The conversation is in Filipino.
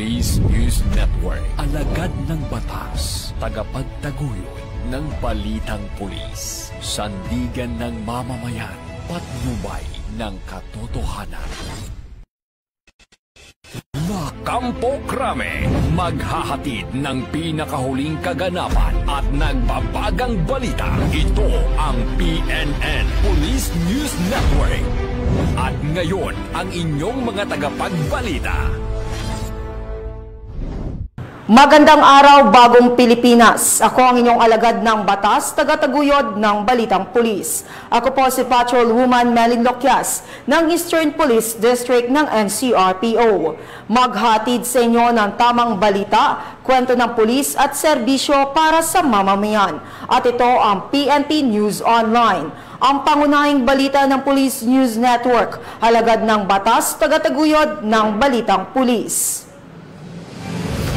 Police News Network. Alagad ng batas, tagapagtaguyod ng balitang pulis, sandigan ng mamamayan, patnubay ng katotohanan. Kampo Krame, maghahatid ng pinakahuling kaganapan at nagbabagang balita. Ito ang PNN Police News Network. At ngayon, ang inyong mga tagapagbalita. Magandang araw, bagong Pilipinas. Ako ang inyong alagad ng batas, tagataguyod ng Balitang Pulis. Ako po si Patrolwoman Melin Loquias ng Eastern Police District ng NCRPO. Maghatid sa inyo ng tamang balita, kwento ng pulis at serbisyo para sa mamamayan. At ito ang PNP News Online, ang pangunahing balita ng Police News Network, alagad ng batas, tagataguyod ng Balitang Pulis.